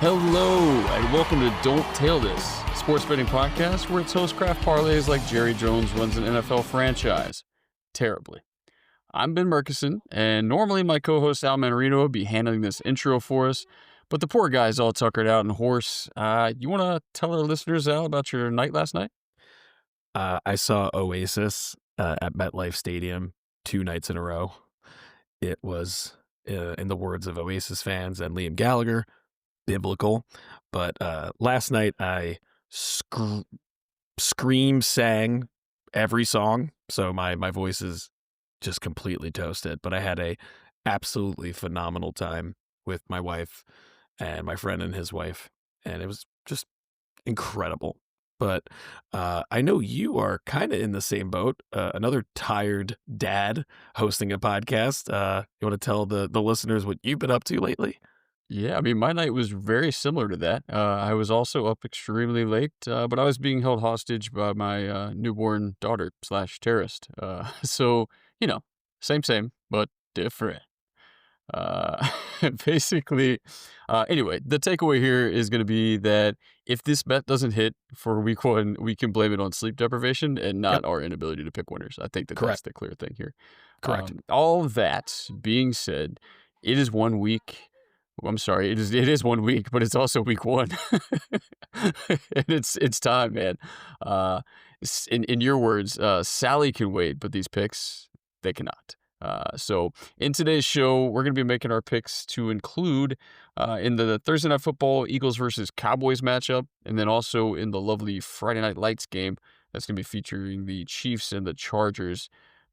Hello, and welcome to Don't Tail This, sports betting podcast where its host craft parlays like Jerry Jones runs an NFL franchise. Terribly. I'm Ben Murchison, and normally my co-host Al Mannarino would be handling this intro for us, but the poor guy's all tuckered out and hoarse. You want to tell our listeners, Al, about your night last night? I saw Oasis at MetLife Stadium 2 nights in a row. It was, in the words of Oasis fans and Liam Gallagher, biblical. But last night I sang every song, so my voice is just completely toasted. But I had a absolutely phenomenal time with my wife and my friend and his wife, and it was just incredible. But I know you are kind of in the same boat. Another tired dad hosting a podcast. You want to tell the listeners what you've been up to lately? Yeah, I mean, my night was very similar to that. I was also up extremely late, but I was being held hostage by my newborn daughter / terrorist. So, same, but different. Uh, basically, anyway, the takeaway here is going to be that if this bet doesn't hit for week one, we can blame it on sleep deprivation and not our inability to pick winners. I think that's the clear thing here. Correct. All that being said, it is 1 week. I'm sorry, it is 1 week, but it's also week one. And it's time, man. In your words, Sally can wait, but these picks, they cannot. So in today's show, we're going to be making our picks to include in the Thursday Night Football Eagles versus Cowboys matchup, and then also in the lovely Friday Night Lights game that's going to be featuring the Chiefs and the Chargers.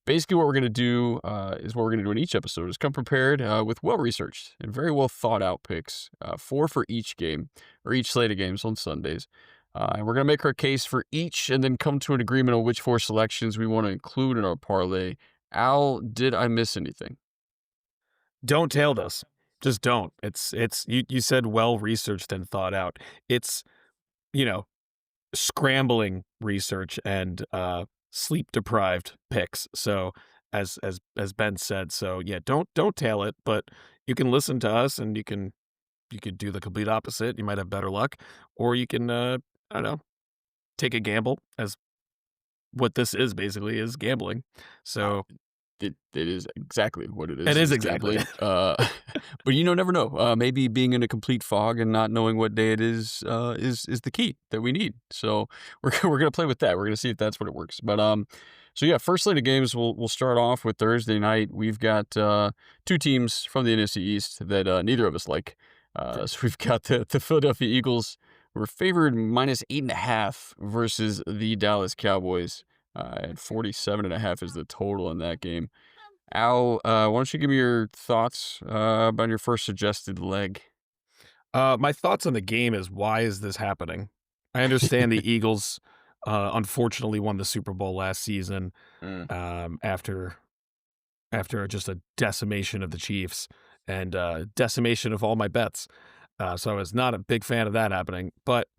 Basically, what we're going to do is what we're going to do in each episode is come prepared with well-researched and very well thought-out picks, 4 for each game or each slate of games on Sundays. And we're going to make our case for each and then come to an agreement on which 4 selections we want to include in our parlay. Al, did I miss anything? Don't tail this. Just don't. It's you said well-researched and thought out. It's, scrambling research and sleep-deprived picks. So as Ben said, so yeah, don't tail it, but you can listen to us and you could do the complete opposite. You might have better luck, or you can I don't know, take a gamble, as what this is basically is gambling. So it is exactly what it is. It is exactly. But never know. Maybe being in a complete fog and not knowing what day it is the key that we need. So we're gonna play with that. We're gonna see if that's what it works. But so yeah, first slate of games. We'll start off with Thursday night. We've got 2 teams from the NFC East that neither of us like. So we've got the Philadelphia Eagles. We're favored -8.5 versus the Dallas Cowboys. And 47.5 is the total in that game. Al, why don't you give me your thoughts about your first suggested leg? My thoughts on the game is, why is this happening? I understand the Eagles unfortunately won the Super Bowl last season after just a decimation of the Chiefs and decimation of all my bets. So I was not a big fan of that happening. But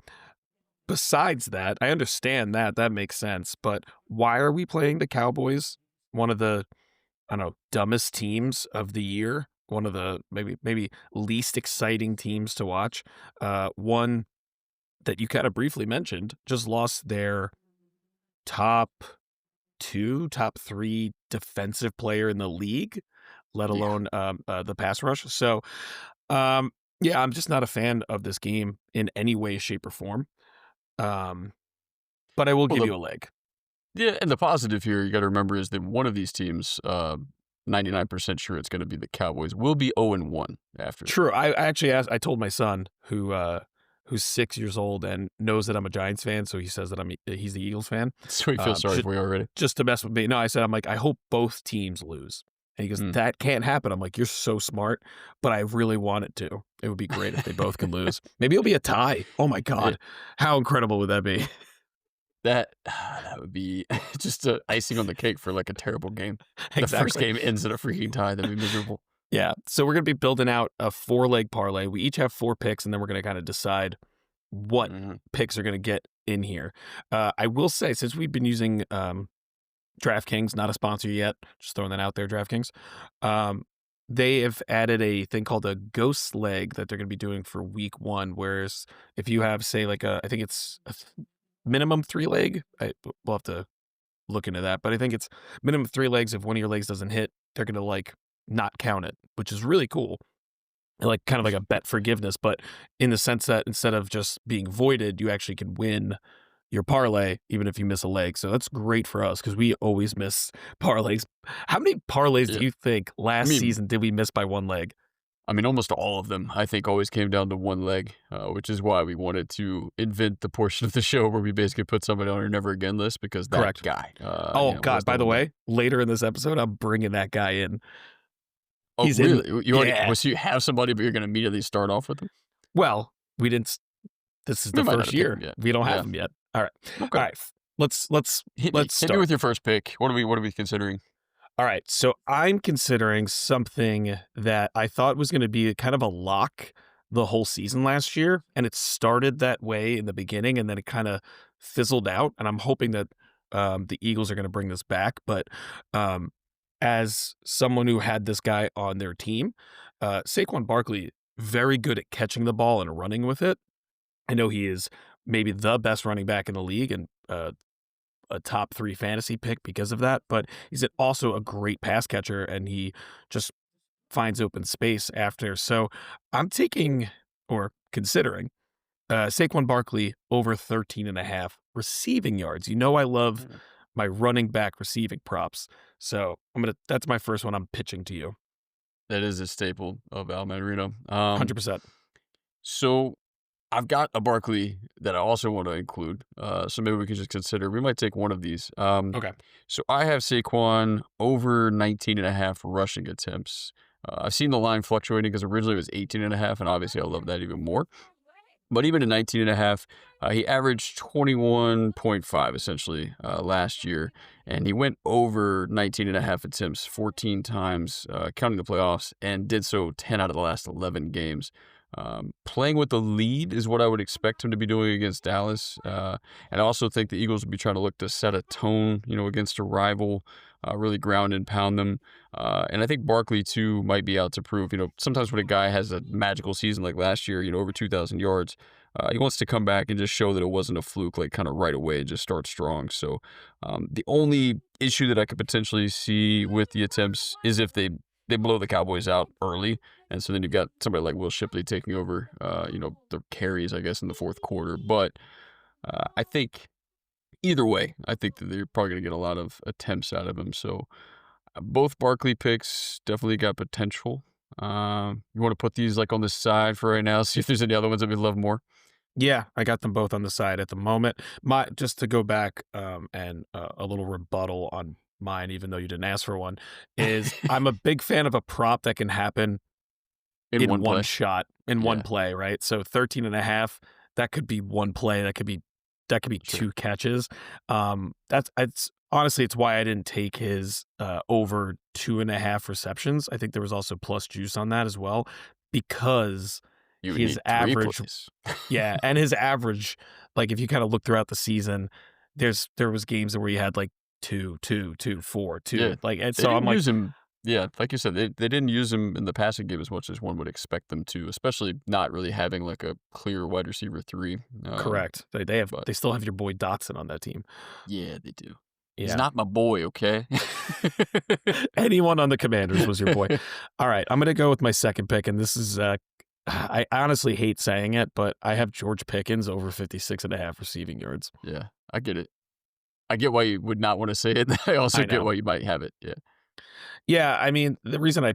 besides that, I understand that makes sense. But why are we playing the Cowboys? One of the, dumbest teams of the year. One of the maybe least exciting teams to watch. One that you kind of briefly mentioned just lost their top 3 defensive player in the league, let alone the pass rush. So, I'm just not a fan of this game in any way, shape, or form. But I will give you a leg. Yeah, and the positive here you got to remember is that one of these teams, 99% sure it's going to be the Cowboys, will be 0-1 after. True. I actually I told my son, who's 6 years old and knows that I'm a Giants fan, so he says that he's the Eagles fan. So he feels sorry for you already. Just to mess with me. No, I said, I'm like, I hope both teams lose. And he goes, that can't happen. I'm like, you're so smart, but I really want it to. It would be great if they both can lose. Maybe it'll be a tie. Oh my God. How incredible would that be? That would be just icing on the cake for like a terrible game. Exactly. The first game ends in a freaking tie. That'd be miserable. Yeah. So we're going to be building out a 4-leg parlay. We each have 4 picks, and then we're going to kind of decide what picks are going to get in here. I will say, since we've been using DraftKings, not a sponsor yet, just throwing that out there, DraftKings. they have added a thing called a ghost leg that they're going to be doing for week 1. Whereas if you have, say, like I think it's a minimum 3 leg. We'll have to look into that, but I think it's minimum 3 legs. If one of your legs doesn't hit, they're going to like not count it, which is really cool. Like kind of like a bet forgiveness, but in the sense that instead of just being voided, you actually can win your parlay even if you miss a leg. So that's great for us because we always miss parlays. How many parlays Yeah. do you think I last mean season did we miss by 1 leg? I mean, almost all of them, I think, always came down to one leg, which is why we wanted to invent the portion of the show where we basically put somebody on our never again list because that Correct. guy, Oh was God, the by the one that. way, later in this episode, I'm bringing that guy in. Oh, He's in. really? You already, Yeah. so you have somebody, but you're going to immediately start off with them? Well, we didn't. This is We the might not first have picked year. him yet. We don't have Yeah. him yet. All right. Okay. All right. Let's Hit me. let's Hit me start. with your first pick. What are we considering? All right. So I'm considering something that I thought was going to be kind of a lock the whole season last year. And it started that way in the beginning and then it kind of fizzled out. And I'm hoping that the Eagles are going to bring this back. But um, as someone who had this guy on their team, Saquon Barkley, very good at catching the ball and running with it. I know he is maybe the best running back in the league and a top 3 fantasy pick because of that, but he's also a great pass catcher and he just finds open space after. So I'm taking or considering Saquon Barkley over 13.5 receiving yards. You know, I love Mm, my running back receiving props. So that's my first one I'm pitching to you. That is a staple of Al Mannarino. 100%. So I've got a Barkley that I also want to include. So maybe we could just consider. We might take one of these. Okay. So I have Saquon over 19.5 rushing attempts. I've seen the line fluctuating because originally it was 18.5, and obviously I love that even more. But even at 19.5, he averaged 21.5 essentially last year, and he went over 19.5 attempts 14 times, counting the playoffs, and did so 10 out of the last 11 games. Playing with the lead is what I would expect him to be doing against Dallas. And I also think the Eagles would be trying to look to set a tone, against a rival, really ground and pound them. And I think Barkley, too, might be out to prove, sometimes when a guy has a magical season like last year, over 2,000 yards, he wants to come back and just show that it wasn't a fluke, like kind of right away, just start strong. So the only issue that I could potentially see with the attempts is if they blow the Cowboys out early. And so then you've got somebody like Will Shipley taking over, the carries, I guess, in the fourth quarter. But I think either way, I think that they're probably going to get a lot of attempts out of him. So both Barkley picks definitely got potential. You want to put these like on the side for right now, see if there's any other ones that we love more. Yeah, I got them both on the side at the moment. Just to go back and a little rebuttal on mine, even though you didn't ask for one, is I'm a big fan of a prop that can happen In in one one play. shot, in one Yeah, play, right? So 13.5, that could be one play, that could be sure. 2 catches. That's it's honestly it's why I didn't take his over 2.5 receptions. I think there was also plus juice on that as well because You would his need three average. plays. Yeah, and his average, like, if you kinda look throughout the season, there was games where he had, like, 2, 2, 2, 4, Yeah, 2, like, and they so I'm didn't like use him. Yeah, like you said, they didn't use him in the passing game as much as one would expect them to, especially not really having like a clear wide receiver 3. correct. But They still have your boy Dotson on that team. yeah, they do. He's Yeah. not my boy, okay? Anyone on the Commanders was your boy. Alright, I'm gonna go with my second pick, and this is, I honestly hate saying it, but I have George Pickens over 56.5 receiving yards. Yeah, I get it. I get why you would not want to say it. I also I get know. why you might have it. Yeah. Yeah, I mean, the reason I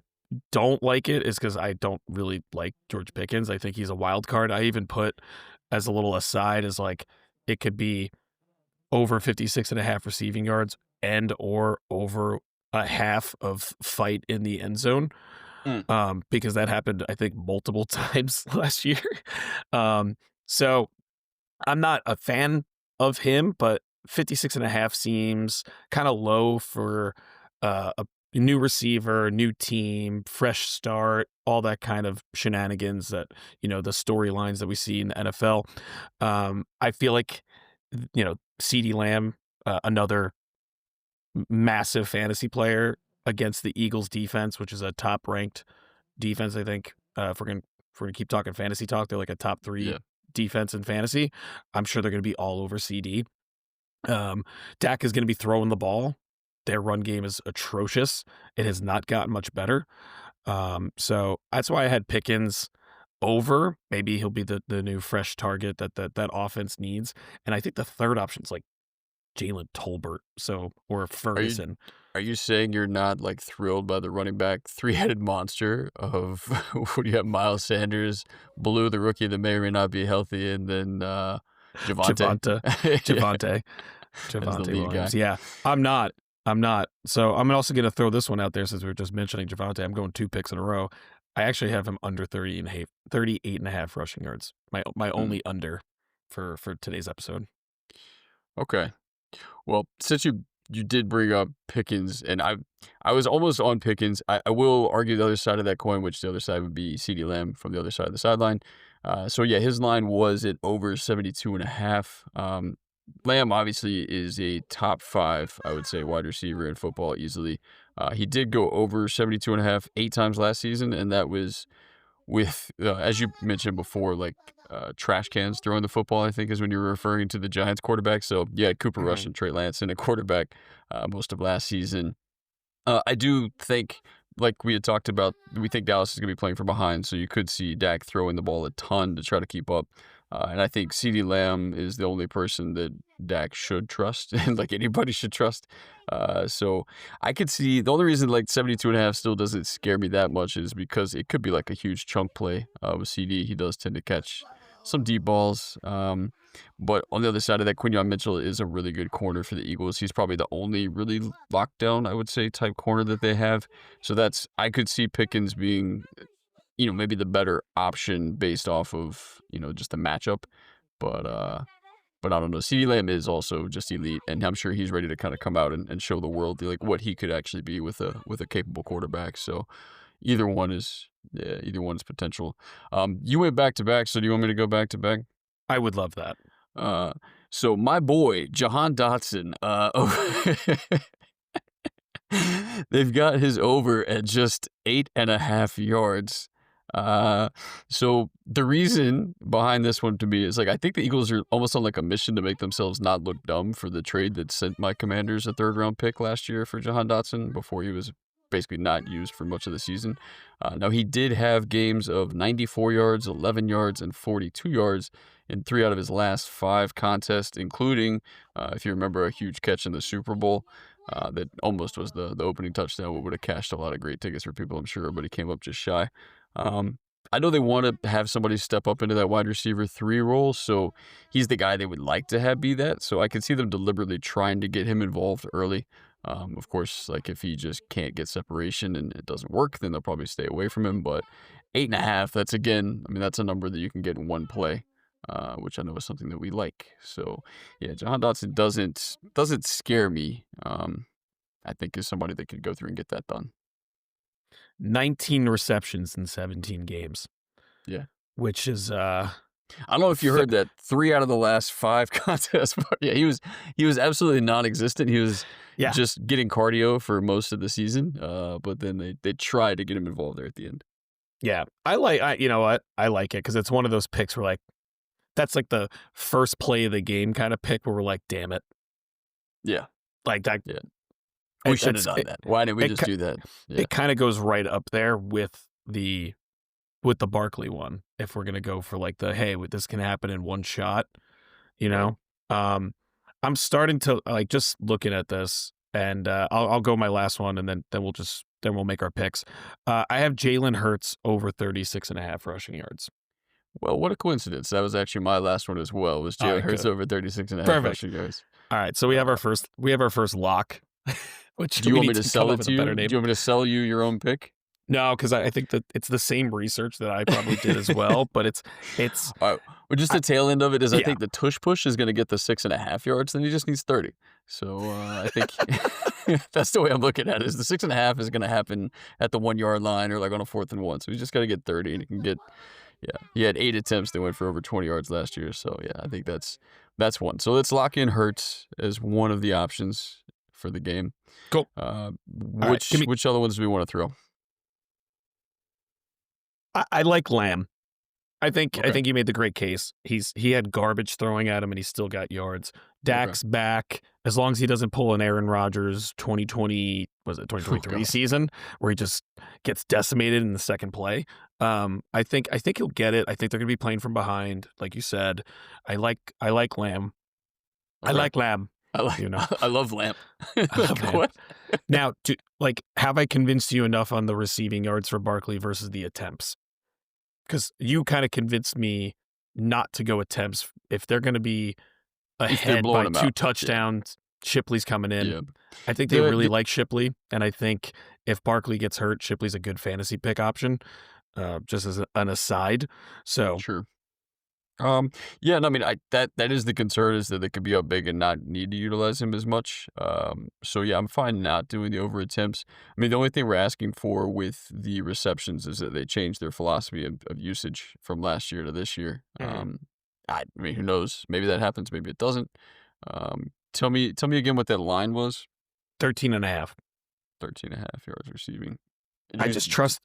don't like it is because I don't really like George Pickens. I think he's a wild card. I even put as a little aside as like it could be over 56.5 receiving yards and or over a half of fight in the end zone. Mm. Because that happened, I think, multiple times last year. Um, so I'm not a fan of him, but 56.5 seems kind of low for a new receiver, new team, fresh start, all that kind of shenanigans that, the storylines that we see in the NFL. I feel like, CeeDee Lamb, another massive fantasy player, against the Eagles defense, which is a top-ranked defense, I think. If we're gonna keep talking fantasy talk, they're like a top 3 Yeah. defense in fantasy. I'm sure they're gonna be all over CD. Um, Dak is gonna be throwing the ball. Their run game is atrocious. It has not gotten much better. So that's why I had Pickens over. Maybe he'll be the new fresh target that offense needs. And I think the third option is like Jalen Tolbert, or Are you Ferguson. are you saying you're not, like, thrilled by the running back three-headed monster of what do you have, Miles Sanders, Blue, the rookie that may or may not be healthy, and then, Javonte? Javonte, Yeah, Javonte, as the Javonte lead Williams. guy. Yeah, I'm not. I'm not. So I'm also going to throw this one out there since we were just mentioning Javonte. I'm going 2 picks in a row. I actually have him under 38 and a half rushing yards. My Mm, only under for today's episode. okay. Well, since you did bring up Pickens, and I was almost on Pickens. I will argue the other side of that coin, which the other side would be CeeDee Lamb from the other side of the sideline. So yeah, his line was at over 72.5. Lamb obviously is a top 5, I would say, wide receiver in football easily. He did go over 72.5 8 times last season, and that was with, as you mentioned before, like trash cans throwing the football, I think is when you were referring to the Giants quarterback. So yeah, Cooper Rush Mhm. and Trey Lance and a quarterback most of last season. I do think, like we had talked about, we think Dallas is going to be playing from behind, so you could see Dak throwing the ball a ton to try to keep up. And I think CeeDee Lamb is the only person that Dak should trust, and like anybody should trust. So I could see the only reason like 72.5 still doesn't scare me that much is because it could be like a huge chunk play with CD. He does tend to catch some deep balls. But on the other side of that, Quinyon Mitchell is a really good corner for the Eagles. He's probably the only really lockdown, I would say, type corner that they have. So I could see Pickens being, maybe the better option based off of, just the matchup. But but I don't know. CeeDee Lamb is also just elite, and I'm sure he's ready to kind of come out and show the world like what he could actually be with a capable quarterback. So either one is yeah, either one is potential. You went back to back, so do you want me to go back to back? I would love that. Uh, so my boy Jahan Dotson, they've got his over at just 8.5 yards. So the reason behind this one to me is like I think the Eagles are almost on like a mission to make themselves not look dumb for the trade that sent my Commanders a 3rd-round pick last year for Jahan Dotson before he was basically not used for much of the season. Now he did have games of 94 yards, 11 yards, and 42 yards in 3 out of his last 5 contests, including, if you remember, a huge catch in the Super Bowl. That almost was the opening touchdown. What would have cashed a lot of great tickets for people, I'm sure, but he came up just shy. Um, I know they want to have somebody step up into that wide receiver 3 role, so he's the guy they would like to have be that. So I can see them deliberately trying to get him involved early. Of course, like if he just can't get separation and it doesn't work, then they'll probably stay away from him. But 8.5, that's again, I mean, that's a number that you can get in one play, which I know is something that we like. So yeah, Jahan Dotson doesn't scare me. I think is somebody that could go through and get that done. 19 receptions in 17 games, Yeah. which is I don't know if you heard that 3 out of the last 5 contests, but yeah, he was absolutely non-existent. He was yeah. just getting cardio for most of the season, but then they tried to get him involved there at the end. Yeah. You know what? I like it because it's one of those picks where like that's like the first play of the game kind of pick where we're like, damn it. Yeah. Like that. Yeah. We should have it's- done that. Why didn't we just do that? Yeah. It kind of goes right up there with the Barkley one. If we're gonna go for like this can happen in one shot, you know. I'm starting to like just looking at this, and I'll go my last one, and then we'll make our picks. I have Jalen Hurts over 36.5 rushing yards. Well, what a coincidence. That was actually my last one as well. Was All Jalen right, Hurts good. over 36.5 Perfect. rushing yards. All right, so we have our first lock. Which Do you we want me need to sell come it up with to a you? better Do name. you want me to sell you your own pick? No, because I think that it's the same research that I probably did as well, but it's All right. Well, just the tail end of it is I yeah. think the tush push is going to get the 6.5 yards. Then he just needs 30. So I think that's the way I'm looking at it. Is the 6.5 is going to happen at the 1 yard line or like on a 4th and 1. So he's just got to get 30, and he can get. Yeah, he had 8 attempts. They went for over 20 yards last year. So yeah, I think that's one. So let's lock in Hurts as one of the options for the game. Cool. All right, Which other ones do we want to throw? I like Lamb. I Okay. think you made the great case. He had garbage throwing at him, and he still got yards. Okay. Dak's back as long as he doesn't pull an Aaron Rodgers 2023 God. season where he just gets decimated in the second play. I think he'll get it. I think they're going to be playing from behind, like you said. I like Lamb. I Okay. like Lamb. You know, I love Lamp. I love Lamb. What? Now, have I convinced you enough on the receiving yards for Barkley versus the attempts? Because you kind of convinced me not to go attempts if they're going to be ahead by blowing 'em 2 out. touchdowns. Shipley's coming in. Yeah. I think they really like Shipley, and I think if Barkley gets hurt, Shipley's a good fantasy pick option. Just as an aside, so Sure. Yeah, no, I mean, that is the concern, is that they could be up big and not need to utilize him as much. So yeah, I'm fine not doing the over attempts. I mean, the only thing we're asking for with the receptions is that they change their philosophy of usage from last year to this year. I mean, who knows? Maybe that happens. Maybe it doesn't. Tell me again what that line was. 13.5. 13.5 yards receiving. I just trust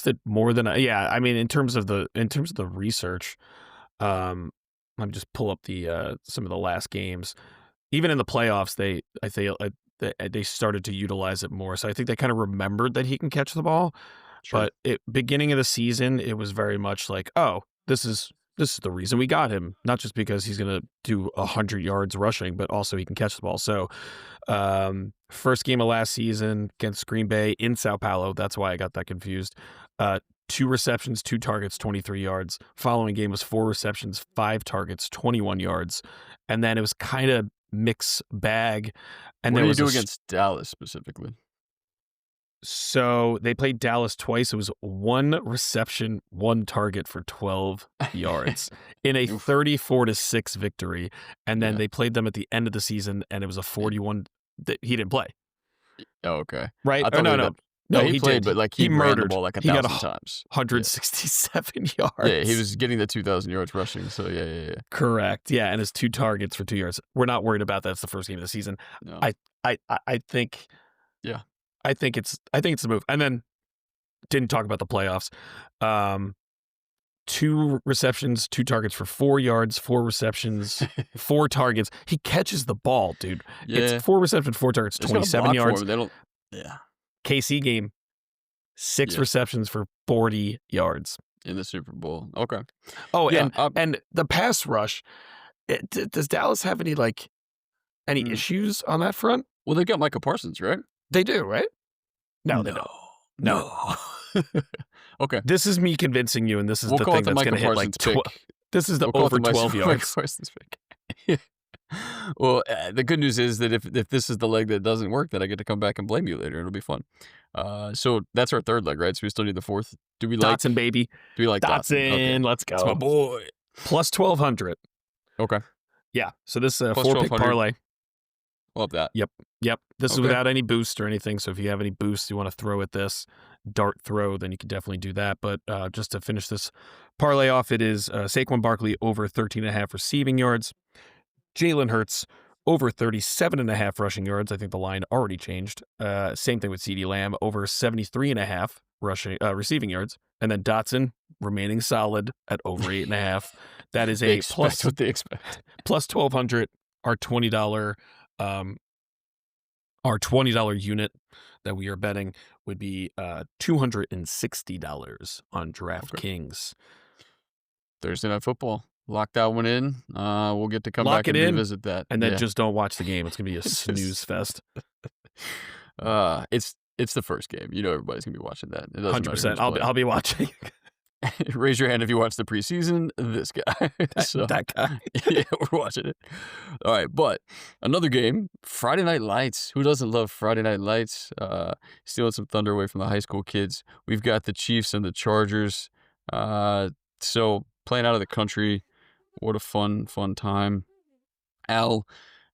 it more than I mean, in terms of the research. Let me just pull up the some of the last games. Even in the playoffs, they started to utilize it more. So I think they kind of remembered that he can catch the ball. Sure. But beginning of the season, it was very much like, oh, this is the reason we got him, not just because he's going to do 100 yards rushing, but also he can catch the ball. So, first game of last season against Green Bay in Sao Paulo. That's why I got that confused. 2 receptions, 2 targets, 23 yards. Following game was 4 receptions, 5 targets, 21 yards. And then it was kind of mix bag. And what there do you was do against Dallas specifically? So they played Dallas twice. It was 1 reception, 1 target for 12 yards in a 34-6 victory. And then they played them at the end of the season, and it was a 41 that he didn't play. Oh, okay. Right? I thought No, he played, did. but like he ran murdered. the ball like He got 1,000 times. 167 yards. Yeah, he was getting the 2,000 yards rushing. So yeah. Correct. Yeah, and his 2 targets for 2 yards. We're not worried about that. It's the first game of the season. No. I think. Yeah. I think it's the move. And then didn't talk about the playoffs. 2 receptions, 2 targets for 4 yards, 4 receptions, 4 targets. He catches the ball, dude. Yeah. It's 4 receptions, 4 targets, 27 yards. They don't. Yeah. KC game, 6 receptions for 40 yards in the Super Bowl. Okay. Oh, yeah, and the pass rush. Does Dallas have any issues on that front? Well, they got Micah Parsons, right? They do, right? No, they don't. No. Okay. This is me convincing you, and this is the thing that's going to hit like 12. This is the over 12 yards. Parsons pick. Well, the good news is that if this is the leg that doesn't work, then I get to come back and blame you later. It'll be fun. So that's our third leg, right? So we still need the fourth. Do we like Dotson, baby? Do we like Dotson? Okay. Let's go. That's my boy. Plus 1,200. Okay. Yeah. So this is a 4-pick parlay. Love that. Yep. This is without any boost or anything. So if you have any boosts you want to throw at this dart throw, then you can definitely do that. But just to finish this parlay off, it is Saquon Barkley over 13.5 receiving yards. Jalen Hurts over 37.5 rushing yards. I think the line already changed. Same thing with CeeDee Lamb over 73.5 receiving yards. And then Dotson remaining solid at over 8.5. That is a plus what they expect. Plus 1,200. Our $20 unit that we are betting would be $260 on DraftKings. Thursday Night Football. Lock that one in. We'll get to come back and revisit that. And then just don't watch the game. It's going to be a snooze fest. It's the first game. You know everybody's going to be watching that. It doesn't 100%. I'll be watching. Raise your hand if you watch the preseason. This guy. That guy. Yeah, we're watching it. All right, but another game, Friday Night Lights. Who doesn't love Friday Night Lights? Stealing some thunder away from the high school kids. We've got the Chiefs and the Chargers. So playing out of the country. What a fun time. Al,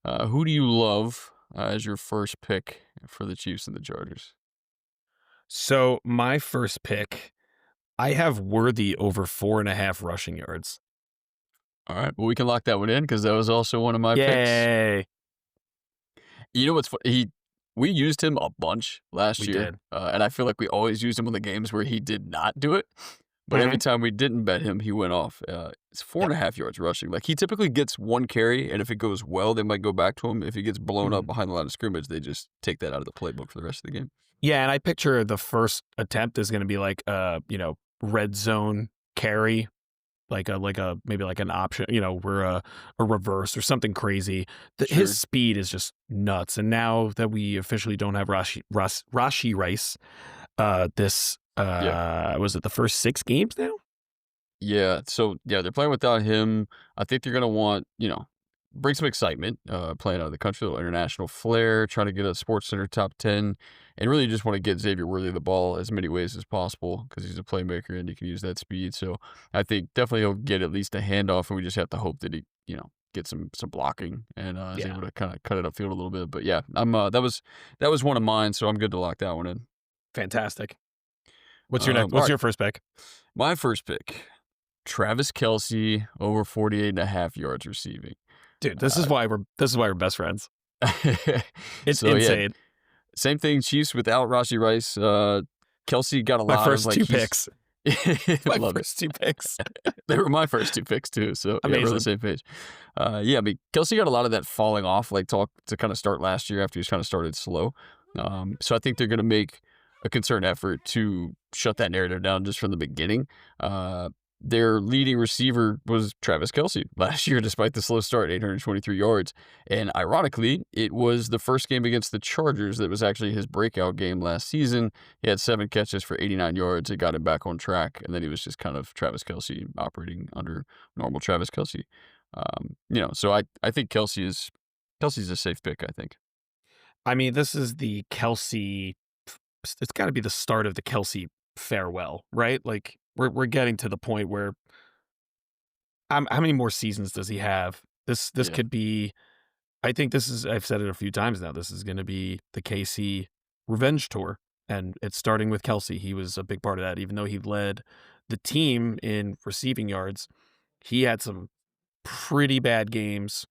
who do you love as your first pick for the Chiefs and the Chargers? So my first pick, I have Worthy over 4.5 rushing yards. All right. Well, we can lock that one in because that was also one of my picks. Yay. You know what's funny? we used him a bunch last We year, did. and I feel like we always used him in the games where he did not do it. But every Mhm. time we didn't bet him, he went off. It's four Yep. and a half yards rushing. Like he typically gets one carry, and if it goes well, they might go back to him. If he gets blown up Mhm. behind the line of scrimmage, they just take that out of the playbook for the rest of the game. Yeah, and I picture the first attempt is gonna be like red zone carry, like a maybe like an option, where a reverse or something crazy. His Sure. speed is just nuts. And now that we officially don't have Rashi Rice, this Yeah. was it the first 6 games now? Yeah. So yeah, they're playing without him. I think they're gonna want, bring some excitement, playing out of the country, a little international flair, trying to get a Sports Center top 10, and really just want to get Xavier Worthy the ball as many ways as possible because he's a playmaker and he can use that speed. So I think definitely he'll get at least a handoff, and we just have to hope that he, gets some blocking and is Yeah, able to kind of cut it upfield a little bit. But yeah, I'm that was one of mine, so I'm good to lock that one in. fantastic. What's your All What's right, your first pick? my first pick, Travis Kelsey over 48.5 yards receiving. Dude, Uh, this is why we're best friends. It's so yeah, insane. same thing. Chiefs without Rashi Rice. Kelsey got a My lot of first like 2 he's picks. My love it. first 2 picks. They were my first two picks too. So yeah, we're on the Amazing. same page. Yeah, I mean Kelsey got a lot of that falling off like talk to kind of start last year after he's kind of started slow. So I think they're going to make a concerted effort to shut that narrative down just from the beginning. Their leading receiver was Travis Kelsey last year, despite the slow start, 823 yards. And ironically, it was the first game against the Chargers that was actually his breakout game last season. He had 7 catches for 89 yards. It got him back on track. And then he was just kind of Travis Kelsey operating under normal Travis Kelsey. So I think Kelsey's a safe pick, I think. I mean, this is the Kelsey. It's got to be the start of the Kelsey farewell, right? Like we're getting to the point where how many more seasons does he have? This Yeah. could be. I think this is. I've said it a few times now. This is going to be the KC revenge tour, and it's starting with Kelsey. He was a big part of that, even though he led the team in receiving yards. He had some pretty bad games.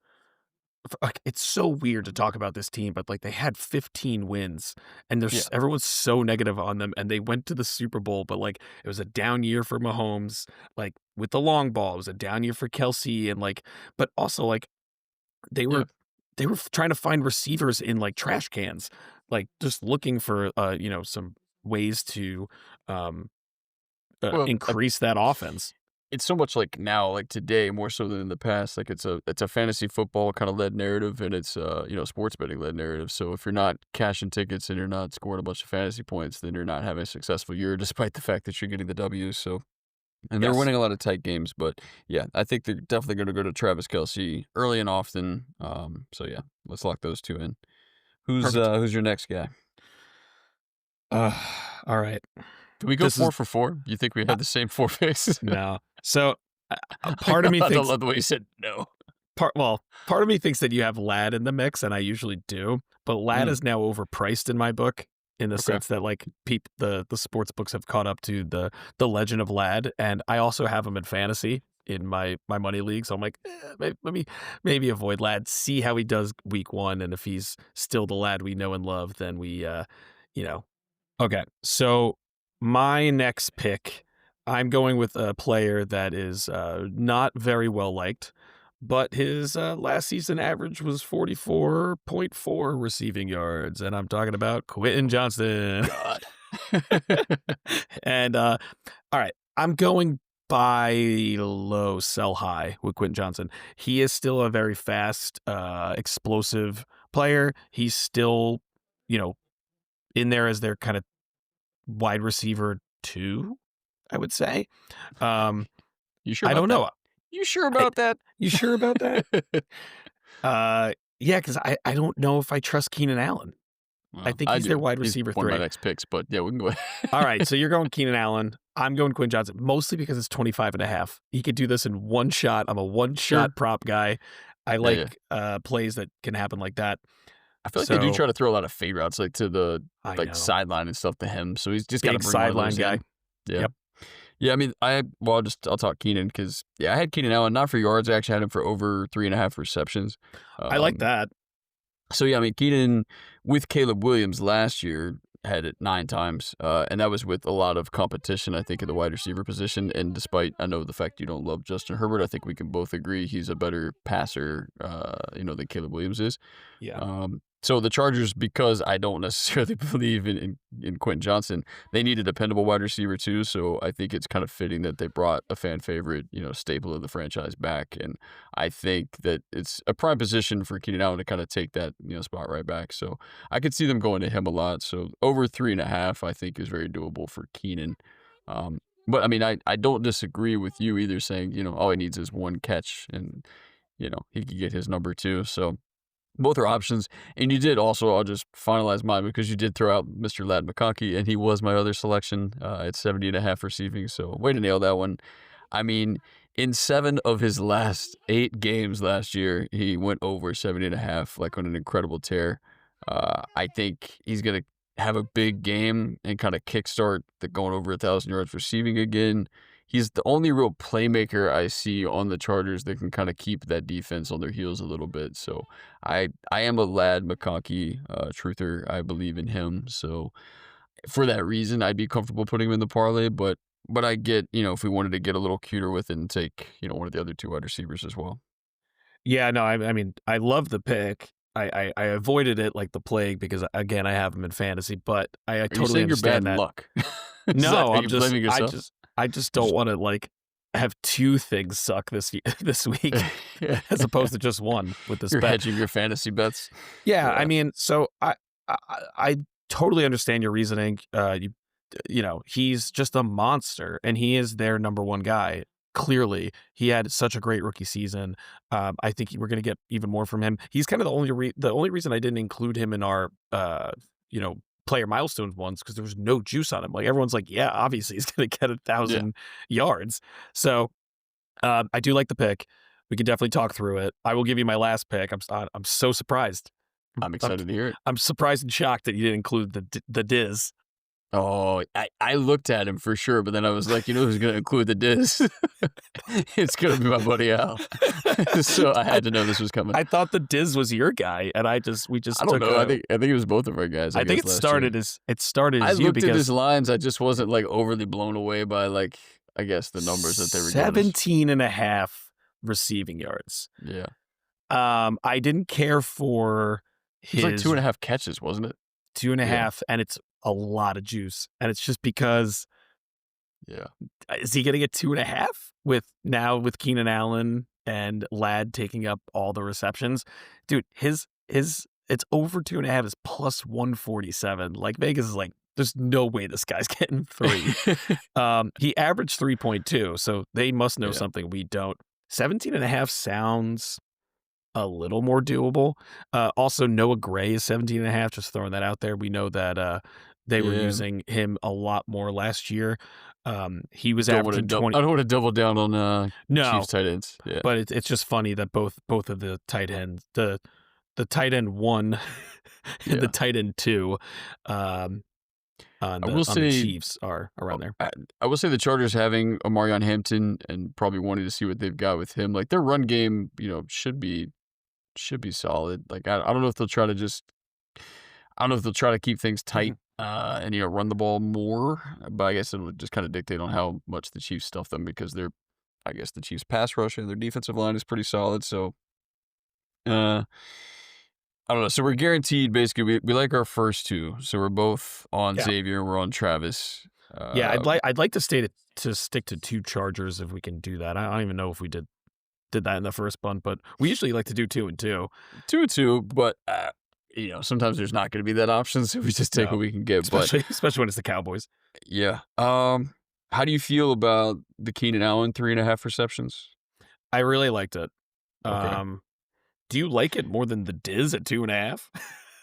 Like, it's so weird to talk about this team, but like they had 15 wins, and Yeah. everyone's so negative on them, and they went to the Super Bowl, but like it was a down year for Mahomes, like with the long ball, it was a down year for Kelsey, and like, but also like they Yeah. were they were trying to find receivers in like trash cans, like just looking for some ways to um Well, increase that offense. it's so much like now, like today, more so than in the past. Like it's a fantasy football kind of led narrative, and it's sports betting led narrative. So if you're not cashing tickets and you're not scoring a bunch of fantasy points, then you're not having a successful year, despite the fact that you're getting the W's. So and they're Yes, winning a lot of tight games, but yeah, I think they're definitely going to go to Travis Kelsey early and often. So yeah, let's lock those two in. perfect. Who's your next guy? Uh, all right. Do we go This is 4 for 4? You think we had the same 4 picks? no. So I part of me don't thinks love the way you said no. part of me thinks that you have Lad in the mix, and I usually do, but Lad Mm, is now overpriced in my book in the okay. sense that like the sports books have caught up to the legend of Lad, and I also have him in fantasy in my money league. So I'm like, let me maybe avoid Lad, see how he does week 1, and if he's still the Lad we know and love, then we you know okay. So my next pick, I'm going with a player that is not very well liked, but his last season average was 44.4 receiving yards, and I'm talking about Quentin Johnston. God. And all right, I'm going buy low, sell high with Quentin Johnson. He is still a very fast, explosive player. He's still, you know, in there as their kind of wide receiver 2, I would say. Um, You sure I about don't that? know. You sure I, about that? you sure about that? Yeah, because I don't know if I trust Keenan Allen. I Well, think I he's their do. wide He's receiver one of my 3. next picks, but yeah, we can go All right, ahead. so you're going Keenan Allen. I'm going Quinn Johnson, mostly because it's 25.5. He could do this in one shot. I'm a one Sure. shot prop guy. I Yeah, yeah. like plays that can happen like that. I feel like they do So try to throw a lot of fade routes, like to the I like know. sideline and stuff to him. So he's just got to Big bring one of sideline those guy. in. Yeah. Yep. Yeah, I mean, I'll talk Keenan because yeah, I had Keenan Allen not for yards. I actually had him for over 3.5 receptions. I like Um, that. So, yeah, I mean, Keenan with Caleb Williams last year had it 9 times, and that was with a lot of competition, I think, in the wide receiver position, and despite I know the fact you don't love Justin Herbert, I think we can both agree he's a better passer, than Caleb Williams is. Yeah. So the Chargers, because I don't necessarily believe in Quentin Johnson, they need a dependable wide receiver too. So I think it's kind of fitting that they brought a fan favorite, staple of the franchise back. And I think that it's a prime position for Keenan Allen to kind of take that, spot right back. So I could see them going to him a lot. So over 3.5, I think is very doable for Keenan. But I mean, I don't disagree with you either saying, all he needs is one catch and, he could get his number too. So both are options. And you did also, I'll just finalize mine because you did throw out Mr. Lad McConkey, and he was my other selection at 70.5 receiving. So way to nail that one. I mean, in 7 of his last 8 games last year, he went over 70.5, like on an incredible tear. I think he's going to have a big game and kind of kickstart the going over 1,000 yards receiving again. He's the only real playmaker I see on the Chargers that can kind of keep that defense on their heels a little bit. So I am a Lad McConkey truther. I believe in him. So for that reason, I'd be comfortable putting him in the parlay. But I get, if we wanted to get a little cuter with it and take, one of the other 2 wide receivers as well. Yeah, no, I mean, I love the pick. I avoided it like the plague because, again, I have him in fantasy, but I Are you totally saying you're bad understand that. luck? No, Are you blaming yourself? I just don't want to like have 2 things suck this week as opposed to just one with this You're bet. hedging your fantasy bets. Yeah, I Yeah. mean, so I, I totally understand your reasoning. He's just a monster, and he is their number 1 guy. Clearly, he had such a great rookie season. I think we're going to get even more from him. He's kind of the only reason I didn't include him in our player milestones ones because there was no juice on him. Like everyone's like, yeah, obviously he's going to get 1,000 yards. So I do like the pick. We can definitely talk through it. I will give you my last pick. I'm so surprised. I'm excited to hear it. I'm surprised and shocked that you didn't include the Diz. Oh, I looked at him for sure, but then I was like, who's going to include the Diz? It's going to be my buddy Al. So I had to know this was coming. I thought the Diz was your guy, and I don't know. I think it was both of our guys. I think it started as I you looked because at his lines. I just wasn't like overly blown away by like I guess the numbers that they were giving us. 17.5 receiving yards. Yeah. I didn't care for It was his like 2.5 catches, wasn't it? 2.5, and it's a lot of juice. And it's just because, Yeah. is he going to get 2.5 with Keenan Allen and Ladd taking up all the receptions? Dude, his it's over 2.5 is plus 147. Like Vegas is like, there's no way this guy's getting 3. He averaged 3.2, so they must know something we don't. 17.5 sounds a little more doable. Also, Noah Gray is 17.5. Just throwing that out there. We know that they were using him a lot more last year. He was averaging 20. I don't want to double down on Chiefs tight ends. Yeah. But it's just funny that both of the tight ends, the tight end 1 and the tight end 2, on the Chiefs are around there. I will say the Chargers having Omarion Hampton and probably wanting to see what they've got with him. Like their run game, should be solid. Like I don't know if they'll try to keep things tight and run the ball more. But I guess it'll just kind of dictate on how much the Chiefs stuff them because the Chiefs pass rush and their defensive line is pretty solid. So I don't know. So we're guaranteed basically we like our first 2. So we're both on Xavier, we're on Travis. I'd like to stick to 2 Chargers if we can do that. I don't even know if we did that in the first bunt, but we usually like to do 2 and 2. 2 and 2, but sometimes there's not going to be that option, so we just take what we can get. Especially when it's the Cowboys. Yeah. How do you feel about the Keenan Allen 3.5 receptions? I really liked it. Okay. Do you like it more than the Diz at 2.5?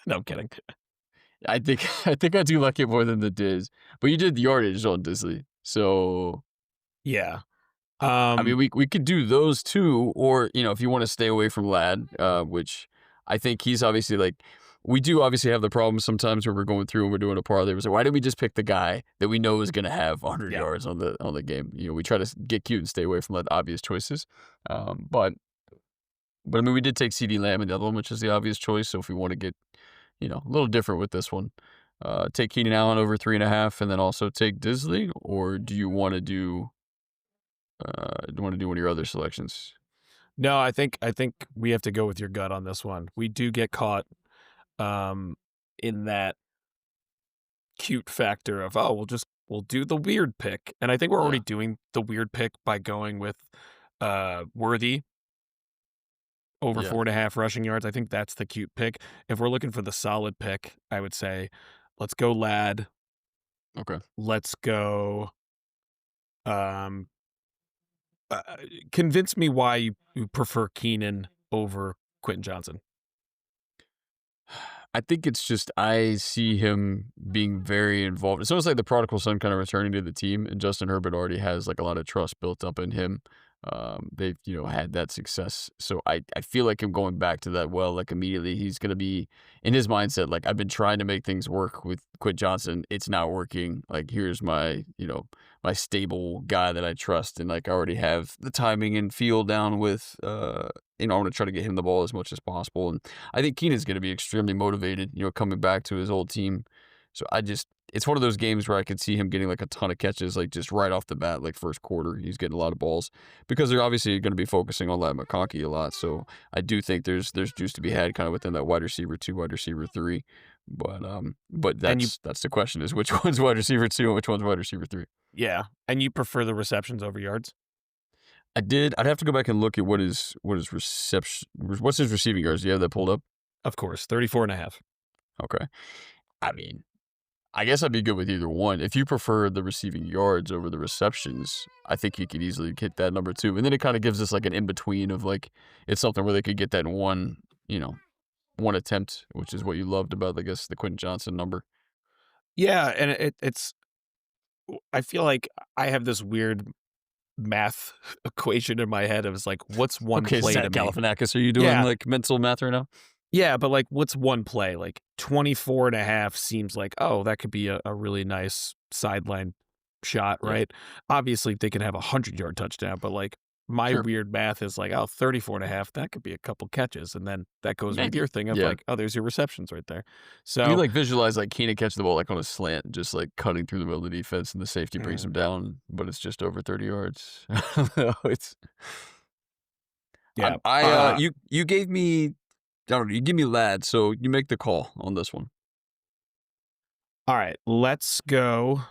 No, I'm kidding. I think I do like it more than the Diz, but you did the yardage on Disley, so yeah. I mean, we could do those 2, or if you want to stay away from Ladd, which I think he's obviously like. We do obviously have the problem sometimes where we're going through and we're doing a parlay. We're like, why did we just pick the guy that we know is going to have 100 yards on the game? We try to get cute and stay away from the obvious choices. But But I mean, we did take CD Lamb in the other one, which is the obvious choice. So if we want to get, a little different with this one, take Keenan Allen over 3.5, and then also take Disley, or do you want to do one of your other selections? No, I think we have to go with your gut on this one. We do get caught um, in that cute factor of, oh, we'll do the weird pick. And I think we're already Yeah. doing the weird pick by going with Worthy over Yeah. 4.5 rushing yards. I think that's the cute pick. If we're looking for the solid pick, I would say let's go Lad. Okay. Let's go um uh, convince me why you prefer Keenan over Quentin Johnson. I think it's just I see him being very involved. It's almost like the prodigal son kind of returning to the team, and Justin Herbert already has like a lot of trust built up in him. They've had that success, so I feel like him going back to that well, like immediately he's gonna be in his mindset. Like I've been trying to make things work with Quint Johnson, it's not working. Like here's my my stable guy that I trust, and like I already have the timing and feel down with. I want to try to get him the ball as much as possible, and I think Keenan's going to be extremely motivated, coming back to his old team. So it's one of those games where I could see him getting like a ton of catches, like just right off the bat, like first quarter. He's getting a lot of balls because they're obviously going to be focusing on that McConkey a lot. So I do think there's juice to be had kind of within that wide receiver 2, wide receiver 3. But And you that's the question is which one's wide receiver 2 and which one's wide receiver 3. Yeah, and you prefer the receptions over yards? I did. I'd have to go back and look at what his reception, what's his receiving yards. Do you have that pulled up? Of course, 34.5. Okay. I mean, I guess I'd be good with either one. If you prefer the receiving yards over the receptions, I think you could easily hit that number 2. And then it kind of gives us like an in between of like it's something where they could get that in one attempt, which is what you loved about I guess the Quentin Johnson number. Yeah, and it's I feel like I have this weird math equation in my head of it's like, what's one Okay, play Zach to me? Galifianakis, are you doing Yeah, like mental math right now? yeah, but like, what's one play? Like 24.5 seems like, oh, that could be a really nice sideline shot, Yeah, right? Obviously, they can have 100-yard touchdown, but like my sure. weird math is like, oh, 34.5, that could be a couple catches. And then that goes with your Maybe. thing of Yeah. like, oh, there's your receptions right there. You So, like visualize like Keenan catch the ball like on a slant, just like cutting through the middle of the defense, and the safety brings him mm, down, but it's just over 30 yards. I don't know. yeah. You gave me, I don't know, you give me Lad, so you make the call on this one. All right, let's go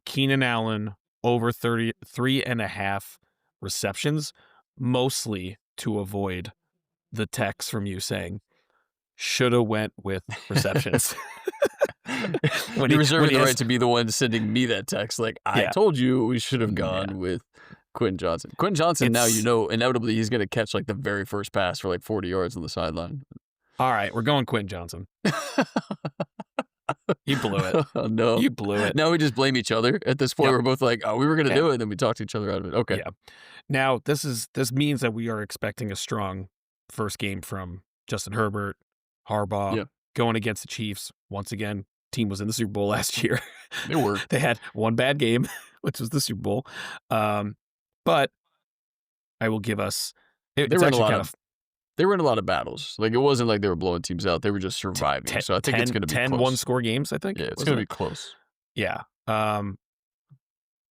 Keenan Allen over 33.5 receptions, mostly to avoid the text from you saying, shoulda went with receptions. when You're when reserving he the has right to be the one sending me that text. Like, I yeah, told you we should have yeah. gone with Quentin Johnson. Quentin Johnson, now It's inevitably he's going to catch like the very first pass for like 40 yards on the sideline. all right, we're going Quentin Johnson. You blew it. Oh, no. You blew it. Now we just blame each other. At this point, Yep. we're both like, "Oh, we were gonna Yeah. do it," and then we talked each other out of it. Okay. Yeah. Now, this means that we are expecting a strong first game from Justin Herbert, Harbaugh, Yeah, going against the Chiefs. Once again, team was in the Super Bowl last year. they were. They had one bad game, which was the Super Bowl. But I will give us They it's were in a actually lot kind of of they were in a lot of battles. Like, it wasn't like they were blowing teams out. They were just surviving. So I think it's gonna be 10 close. one-score games, I think, Yeah, it's wasn't gonna be it? close. Yeah.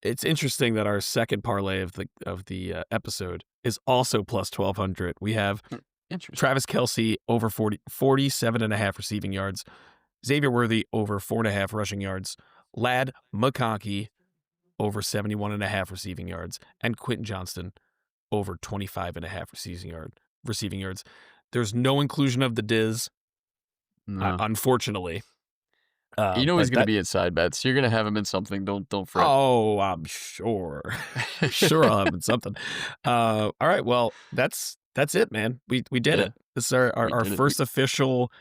It's interesting that our second parlay of the episode is also plus 1,200. We have Interesting. Travis Kelce over 47.5 receiving yards, Xavier Worthy over 4.5 rushing yards, Lad McConkey over 71.5 receiving yards, and Quentin Johnston over 25.5 receiving yards. There's no inclusion of the Diz, No. unfortunately. You know he's But gonna that be in side bets. You're gonna have him in something. Don't fret. Oh, I'm sure. Sure I'll have something. All right, well, that's it, man. We did Yeah, it. This is our we our did it. We first official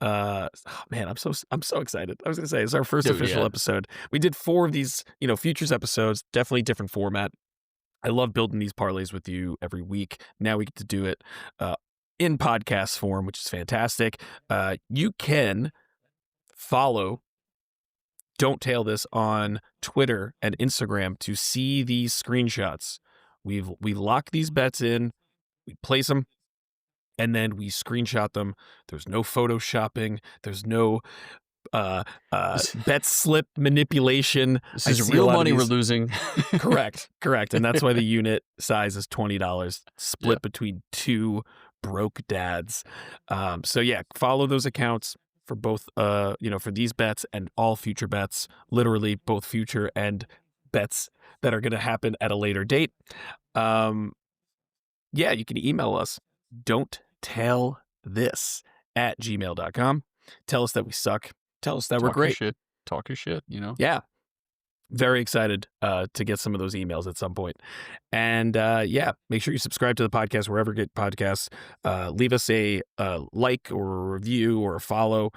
man, I'm so excited. I was gonna say it's our first Dude, official yeah. episode. We did 4 of these, futures episodes, definitely different format. I love building these parlays with you every week. Now we get to do it in podcast form, which is fantastic. You can follow Don't Tail This on Twitter and Instagram to see these screenshots. We lock these bets in. we place them, and then we screenshot them. There's no photoshopping. There's no bet slip manipulation. This I is see a real lot of money we're these- losing. Correct. And that's why the unit size is $20, split between two broke dads. So yeah, follow those accounts for both, for these bets and all future bets, literally both future and bets that are going to happen at a later date. You can email us, don'ttellthis@gmail.com. Tell us that we suck. Tell us that we're great. Talk your shit, Yeah. Very excited to get some of those emails at some point. And make sure you subscribe to the podcast wherever you get podcasts. Leave us a like or a review or a follow.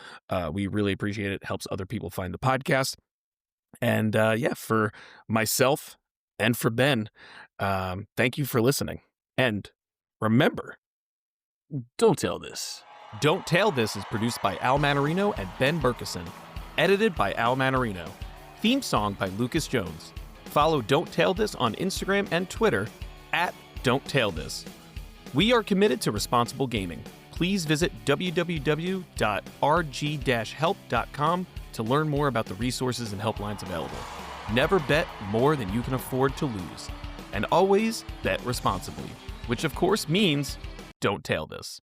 We really appreciate it. It helps other people find the podcast. And for myself and for Ben, thank you for listening. And remember, Don't tell this. Don't Tail This is produced by Al Mannarino and Ben Murchison. Edited by Al Mannarino. Theme song by Lucas Jones. Follow Don't Tail This on Instagram and Twitter @Don't Tail This. We are committed to responsible gaming. Please visit www.rg-help.com to learn more about the resources and helplines available. Never bet more than you can afford to lose. And always bet responsibly, which of course means don't tail this.